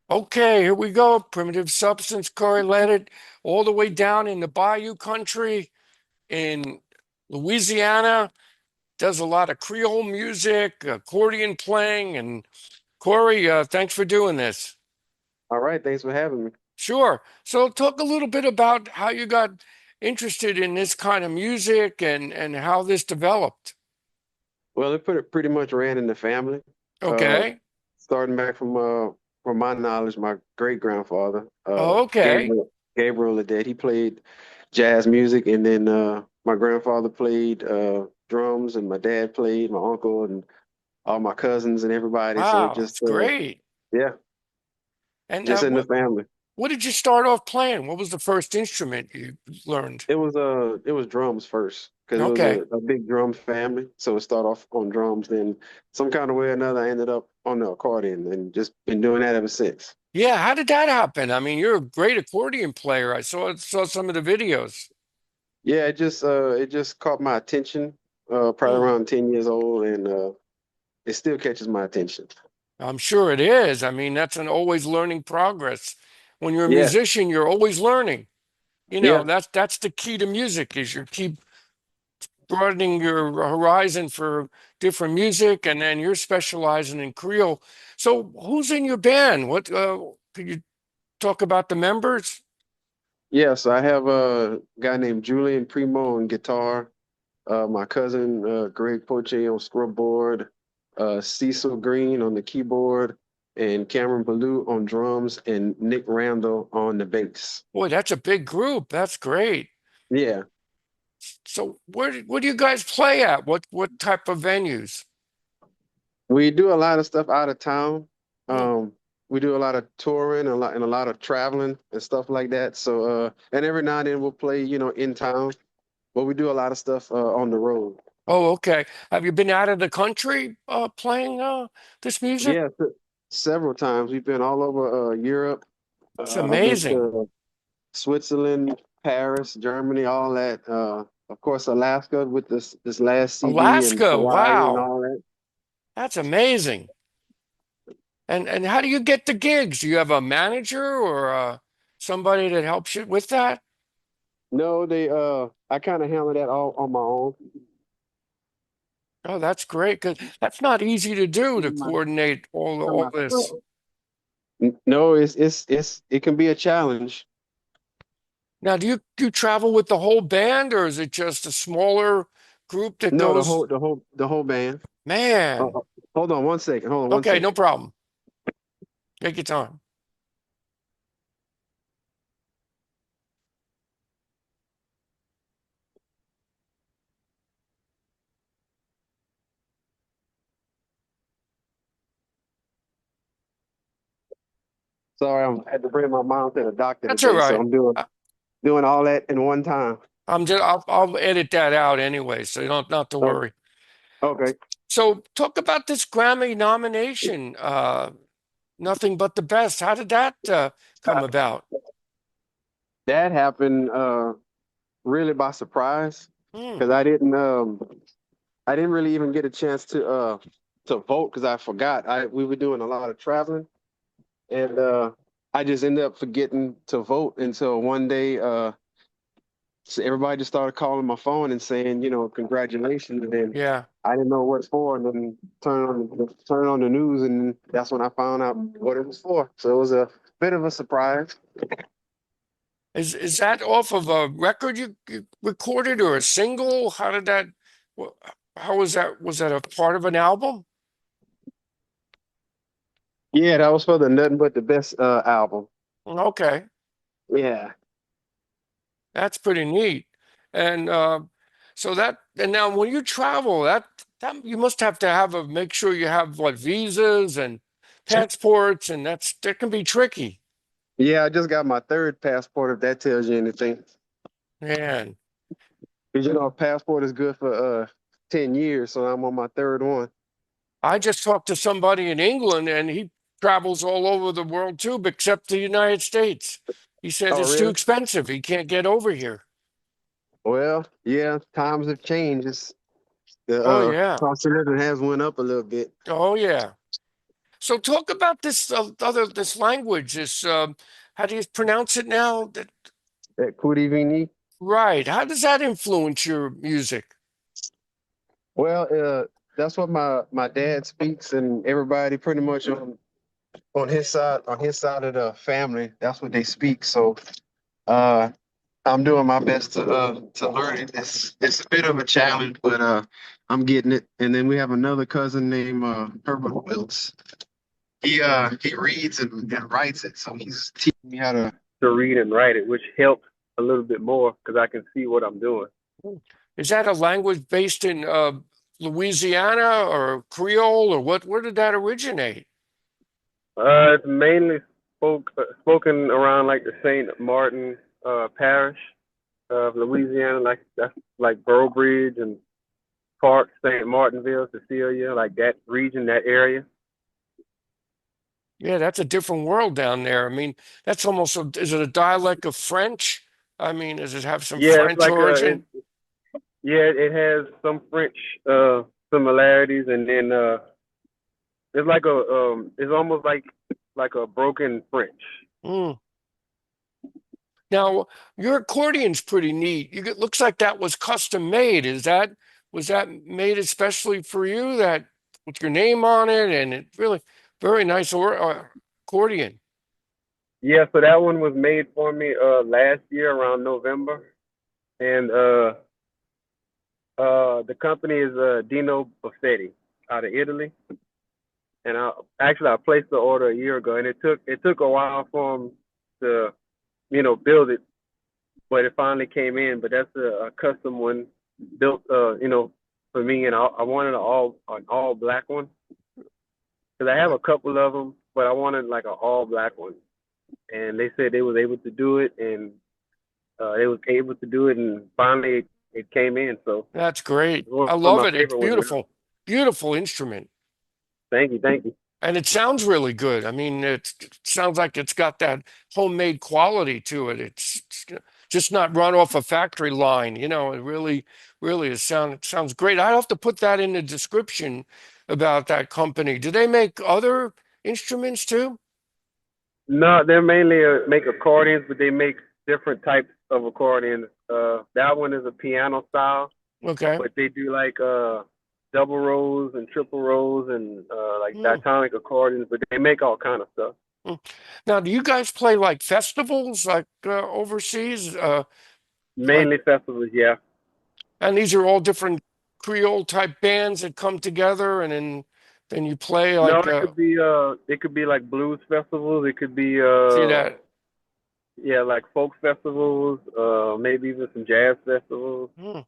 Okay, here we go. Primitive Substance, Corey Ledet, all the way down in the Bayou country in Louisiana. Does a lot of Creole music, accordion playing, and Corey, thanks for doing this. All right, thanks for having me. Sure. So talk a little bit about how you got interested in this kind of music and how this developed. Well, it pretty much ran in the family. Uh, Okay. Starting back from my knowledge, my great grandfather, Okay. Gabriel Ledet, he played jazz music, and then my grandfather played drums, and my dad played, my uncle, and all my cousins and everybody. So it Wow, just that's great. yeah, And just in the family. what did you start off playing? What was the first instrument you learned? It was drums first because it was Okay. a big drum family. So it started off on drums, then some kind of way or another I ended up on the accordion and just been doing that ever since. Yeah, how did that happen? I mean, you're a great accordion player. I saw some of the videos. Yeah, it just caught my attention probably Hmm. around 10 years old, and it still catches my attention. I'm sure it is. I mean, that's an always learning progress. When you're a Yeah, musician, you're always learning. You know, yeah, that's the key to music is you keep broadening your horizon for different music, and then you're specializing in Creole. So who's in your band? What could you talk about the members? yeah. So I have a guy named Julian Primo on guitar, my cousin Greg Poche on scrubboard, Cecil Green on the keyboard, and Cameron Ballou on drums, and Nick Randall on the bass. Boy, that's a big group. That's great. Yeah, So where do you guys play at? What type of venues? we do a lot of stuff out of town. Hmm. Um, we do a lot of touring and a lot of traveling and stuff like that. So, and every now and then we'll play, in town, but we do a lot of stuff on the road. Oh, okay. Have you been out of the country playing this music? Yeah, several times. We've been all over Europe. It's I've been amazing. to Switzerland, Paris, Germany, all that. Of course, Alaska with this last CD, and Alaska, Hawaii and wow. all that. That's amazing. And how do you get the gigs? Do you have a manager or somebody that helps you with that? No, I kind of handle that all on my own. Oh, that's great because that's not easy to do to coordinate all this. No, it can be a challenge. Now, do you travel with the whole band or is it just a smaller group that No, goes? the whole band. Man, Hold on one second. Hold on one okay, no second. problem. Take your time. Sorry, I had to bring my mom to the doctor That's all today, so right. I'm I- doing all that in one time. I'll edit that out anyway, so you don't not to Oh, worry. okay. So talk about this Grammy nomination. Nothing but the best. How did that come about? That happened really by surprise Hmm. because I didn't really even get a chance to vote because I forgot. I We were doing a lot of traveling, and I just ended up forgetting to vote until one day so everybody just started calling my phone and saying, congratulations. And then Yeah. I didn't know what for, and then turn on the news, and that's when I found out what it was for. So it was a bit of a surprise. Is that off of a record you recorded or a single? How did that? wh- How was that? Was that a part of an album? Yeah, that was for the Nothing But the Best album. Okay, Yeah. that's pretty neat. And so that and now when you travel, that you must have to have a make sure you have what visas and passports, and that can be tricky. Yeah, I just got my third passport, if that tells you anything. Man, Because a passport is good for 10 years, so I'm on my third one. I just talked to somebody in England, and he travels all over the world too, except the United States. He said Oh, it's too really? expensive. He can't get over here. Well, yeah, times have changed. The Oh yeah. cost of living has went up a little bit. Oh yeah. So talk about this language. How do you pronounce it now? At Kudivini. Right. How does that influence your music? Well, that's what my dad speaks, and everybody pretty much on his side of the family, that's what they speak. So uh, I'm doing my best to learn it. It's a bit of a challenge, but I'm getting it. And then we have another cousin named Herbert Wills. He reads and writes it, so he's teaching me how to read and write it, which helps a little bit more because I can see what I'm doing. Is that a language based in Louisiana or Creole or what? Where did that originate? It's mainly spoken around like the Saint Martin parish of Louisiana, like that's like Burrow Bridge and Park, Saint Martinville, Cecilia, like that region, that area. Yeah, that's a different world down there. I mean, that's almost is it a dialect of French? I mean, does it have some Yeah, it's French like origin? yeah, it has some French similarities, and then it's like it's almost like a broken French. Mm. Now, your accordion's pretty neat. It looks like that was custom made. Was that made especially for you? That with your name on it, and it really very nice accordion. Yeah, so that one was made for me last year around November, and the company is Dino Buffetti out of Italy, and I placed the order a year ago, and it took a while for them to build it, but it finally came in. But that's a custom one built for me, and I wanted an all black one because I have a couple of them, but I wanted like an all black one, and they said they was able to do it, and they was able to do it, and finally it came in. So That's great. one I of love my it. It's favorite ones now. beautiful. Beautiful instrument. Thank you. And it sounds really good. I mean, it sounds like it's got that homemade quality to it. It's just not run off a factory line. It really it sounds great. I'll have to put that in the description about that company. Do they make other instruments too? No, they're mainly make accordions, but they make different types of accordions. That one is a piano style, Okay. but they do like double rolls and triple rolls and like Hmm. diatonic accordions, but they make all kind of stuff. Hmm. Now, do you guys play like festivals like overseas? Like, Mainly festivals, yeah. and these are all different Creole type bands that come together, and then you play No, like it could be like blues festivals. It could be see that. yeah, like folk festivals, maybe even some jazz festivals. Hmm.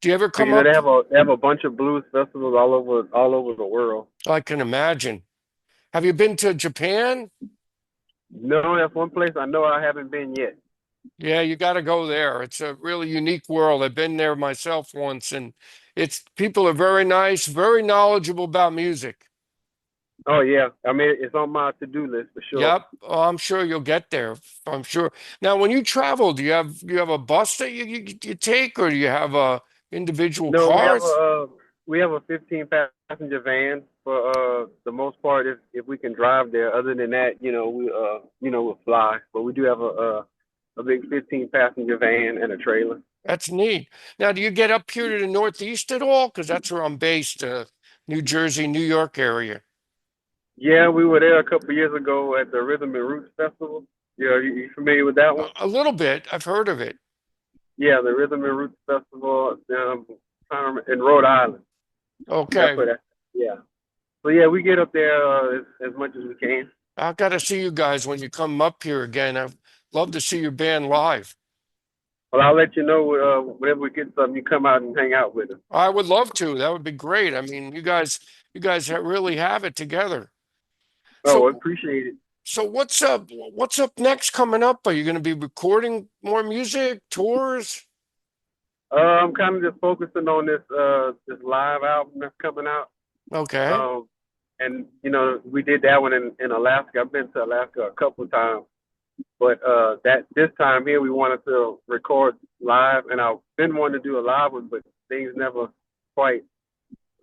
Do you ever But come up? they have a bunch of blues festivals all over the world. I can imagine. Have you been to Japan? No, that's one place I know I haven't been yet. Yeah, you got to go there. It's a really unique world. I've been there myself once, and it's people are very nice, very knowledgeable about music. Oh yeah, I mean it's on my to-do list for sure. Yep. Oh, I'm sure you'll get there. I'm sure. Now, when you travel, do you have a bus that you take, or do you have individual No, cars? we have a 15 passenger van for the most part if we can drive there. Other than that, we'll fly. But we do have a big 15 passenger van and a trailer. That's neat. Now, do you get up here to the Northeast at all? Because that's where I'm based, New Jersey, New York area. Yeah, we were there a couple of years ago at the Rhythm and Roots Festival. Yeah, you familiar with that one? A little bit. I've heard of it. Yeah, the Rhythm and Roots Festival in Rhode Island. That's Okay. where that. Yeah. So yeah, we get up there as much as we can. I've got to see you guys when you come up here again. I'd love to see your band live. Well, I'll let you know whenever we get something. You come out and hang out with us. I would love to. That would be great. I mean, you guys really have it together. Oh, I So, appreciate it. so what's up? What's up next coming up? Are you going to be recording more music, tours? I'm kind of just focusing on this live album that's coming out. Okay. Um, and we did that one in Alaska. I've been to Alaska a couple of times, but that this time here we wanted to record live, and I've been wanting to do a live one, but things never quite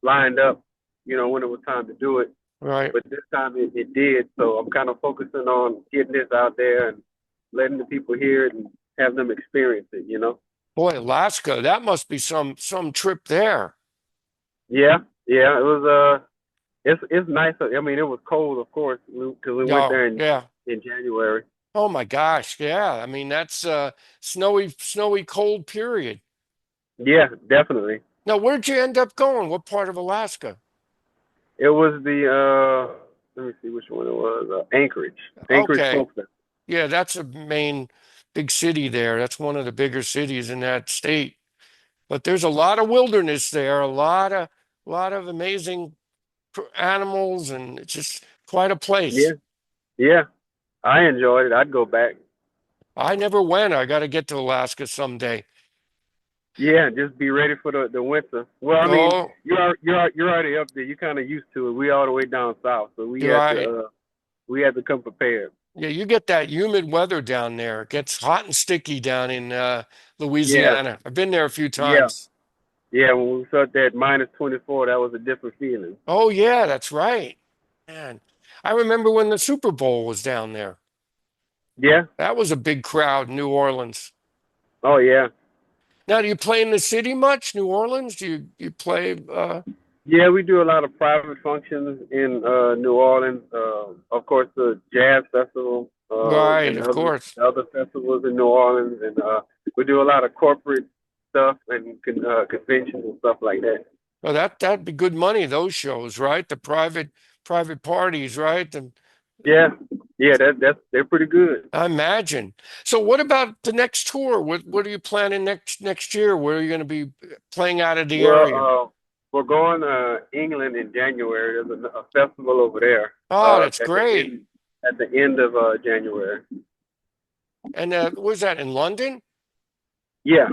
lined up. When it was time to do it. Right. but this time it did. So I'm kind of focusing on getting this out there and letting the people hear it and have them experience it. Boy, Alaska, that must be some trip there. Yeah, yeah. It was it's nice. I mean, it was cold, of course, because we went Yeah, there yeah. in January. Oh my gosh, yeah. I mean, that's snowy cold period. Yeah, definitely. Now, where'd you end up going? What part of Alaska? It was the let me see which one it was. Anchorage Okay. Folk Festival. Yeah, that's a main big city there. That's one of the bigger cities in that state. But there's a lot of wilderness there, a lot of amazing animals, and it's just quite a place. Yeah, yeah. I enjoyed it. I'd go back. I never went. I got to get to Alaska someday. Yeah, just be ready for the winter. Well, I mean, Oh, you're already up there. You're kind of used to it. We all the way down south, so you're right. we had to come prepared. Yeah, you get that humid weather down there. It gets hot and sticky down in Yeah, Louisiana. I've been there a few yeah, times. yeah. When we felt that -24, that was a different feeling. Oh, yeah, that's right. Man, I remember when the Super Bowl was down there. Yeah. That was a big crowd in New Orleans. Oh yeah. Now, do you play in the city much, New Orleans? Do you play Yeah, we do a lot of private functions in New Orleans. Of course, the jazz festival right, and of course. other festivals in New Orleans, and we do a lot of corporate stuff and conventions and stuff like that. Well, that'd be good money, those shows, right? The private parties, right? And Yeah, yeah, they're pretty good. I imagine. So what about the next tour? What are you planning next year? Where are you going to be playing out of the Well, area? we're going to England in January. There's a festival over there Oh, that's at the great. end of January. And was that in London? Yeah,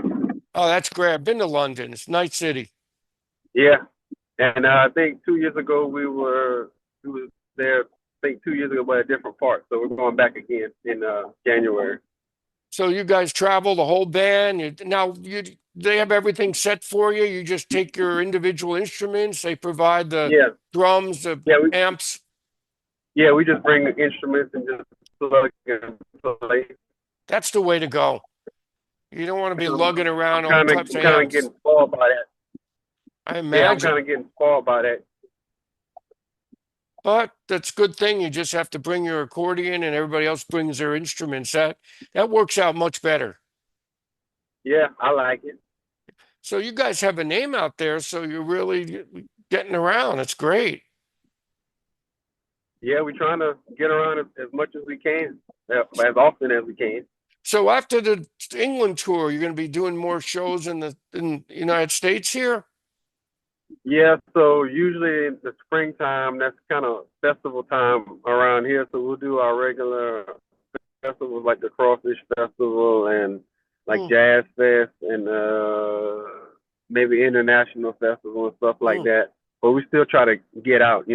Oh, that's great. I've been to London. It's a nice city. yeah. And I think 2 years ago we was there. I think 2 years ago, but a different part. So we're going back again in January. So you guys travel the whole band. They have everything set for you. You just take your individual instruments. They provide the Yeah, drums, the yeah, amps. we just bring the instruments and just plug and play. That's the way to go. You don't want to be lugging I'm around all kind of types of kind of amps. getting spoiled by that. I Yeah, I'm kind imagine. of getting spoiled by that. But that's a good thing. You just have to bring your accordion and everybody else brings their instruments. That works out much better. Yeah, I like it. So you guys have a name out there, so you're really getting around. It's great. Yeah, we're trying to get around as much as we can, as often as we can. So after the England tour, you're going to be doing more shows in the United States here? Yeah, so usually in the springtime, that's kind of festival time around here. So we'll do our regular festivals like the Crawfish Festival and like Hmm, Jazz Fest and maybe international festival and stuff like hmm. that. But we still try to get out,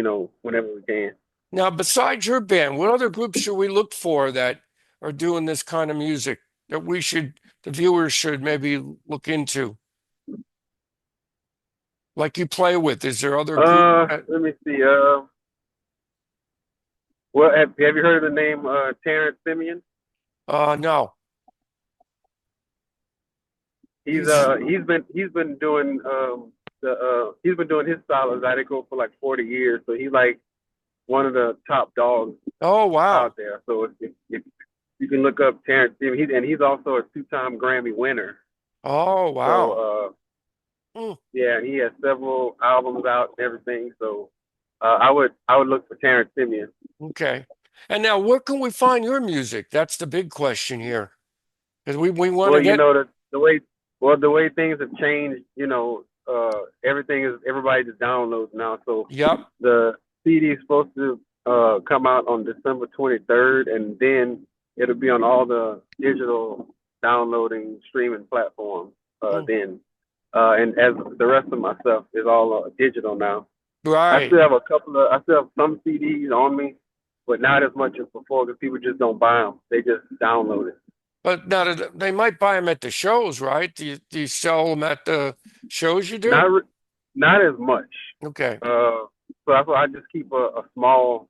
whenever we can. Now, besides your band, what other groups should we look for that are doing this kind of music that the viewers should maybe look into? Like you play with, is there other group? Let me see. Well, have you heard of the name Terrence Simeon? No. He's He's he's been doing he's been doing his style of Zydeco for like 40 years. So he's like one of the top dogs Oh wow. out there. So if you can look up Terrence Simeon, he's also a two-time Grammy winner. Oh So wow. Hmm, yeah, he has several albums out and everything. So I would look for Terrence Simeon. okay. And now where can we find your music? That's the big question here. Because we want Well, to get the way things have changed, everybody just downloads now. So yep. the CD is supposed to come out on December 23rd, and then it'll be on all the digital downloading streaming platforms. Hmm, Then, and as the rest of my stuff is all digital now. right. I still have some CDs on me, but not as much as before because people just don't buy them. They just download it. But now they might buy them at the shows, right? Do you sell them at the shows you do? Not not as much. Okay. So that's why I just keep a small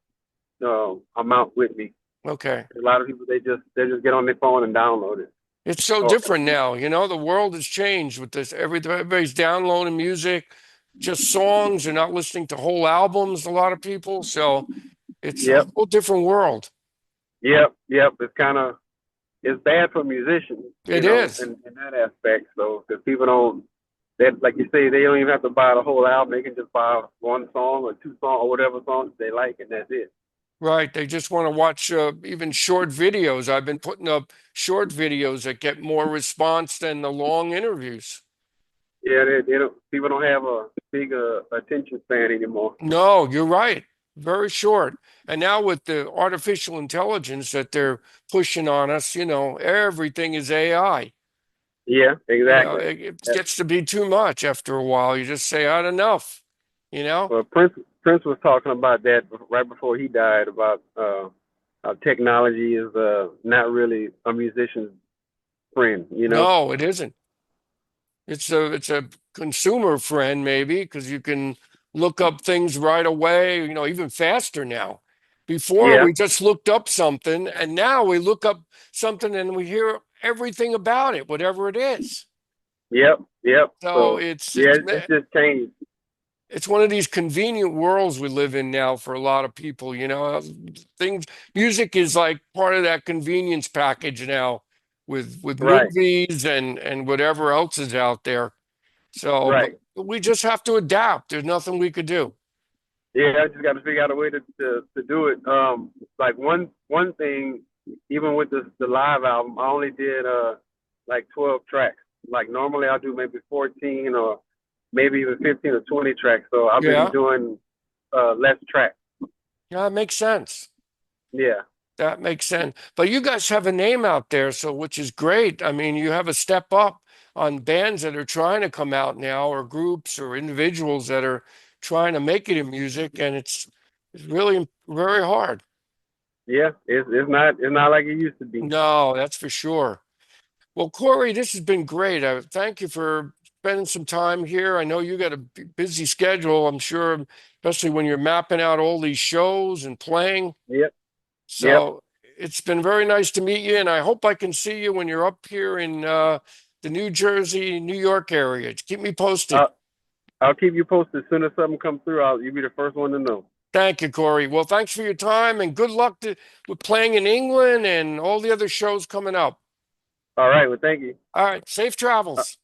amount with me. Okay. A lot of people they just get on their phone and download it. It's so Or, different now. You know, the world has changed with this. Everybody's downloading music, just songs. They're not listening to whole albums, a lot of people. So it's a yep, whole different world. yep. It's bad for musicians, It is. in that aspect. So because people don't, that like you say, they don't even have to buy the whole album. They can just buy one song or two songs or whatever songs they like, and that's it. Right. They just want to watch even short videos. I've been putting up short videos that get more response than the long interviews. Yeah, they don't. People don't have a big attention span anymore. No, you're right. Very short. And now with the artificial intelligence that they're pushing on us, you know, everything is AI. Yeah, You know, exactly. it gets to be too much after a while. You just say, I had enough, you know? Well, Prince was talking about that right before he died about how technology is not really a musician's friend. You know. No, it isn't. It's a consumer friend maybe because you can look up things right away, you know, even faster now. Before Yeah. we just looked up something and now we look up something and we hear everything about it, whatever it is. Yep. Yep. So So yeah, it's just changed. it's one of these convenient worlds we live in now for a lot of people, you know. Things music is like part of that convenience package now with Right. movies and whatever else is out there. So, but Right. we just have to adapt. There's nothing we could do. Yeah, I just got to figure out a way to do it. Like one thing, even with the live album, I only did like 12 tracks. Like normally I do maybe 14 or maybe even 15 or 20 tracks. So I've been Yeah, doing less tracks. yeah, it makes sense. Yeah. That makes sense. But you guys have a name out there, so which is great. I mean, you have a step up on bands that are trying to come out now, or groups or individuals that are trying to make it in music, and it's really very hard. Yeah, it's not like it used to be. No, that's for sure. Well, Corey, this has been great. Thank you for spending some time here. I know you got a busy schedule, I'm sure, especially when you're mapping out all these shows and playing. Yep, yep. So it's been very nice to meet you, and I hope I can see you when you're up here in the New Jersey, New York area. Keep me posted. Uh, I'll keep you posted as soon as something comes through. You'll be the first one to know. Thank you, Corey. Well, thanks for your time, and good luck with playing in England and all the other shows coming up. All right. Well, thank you. All right, safe travels.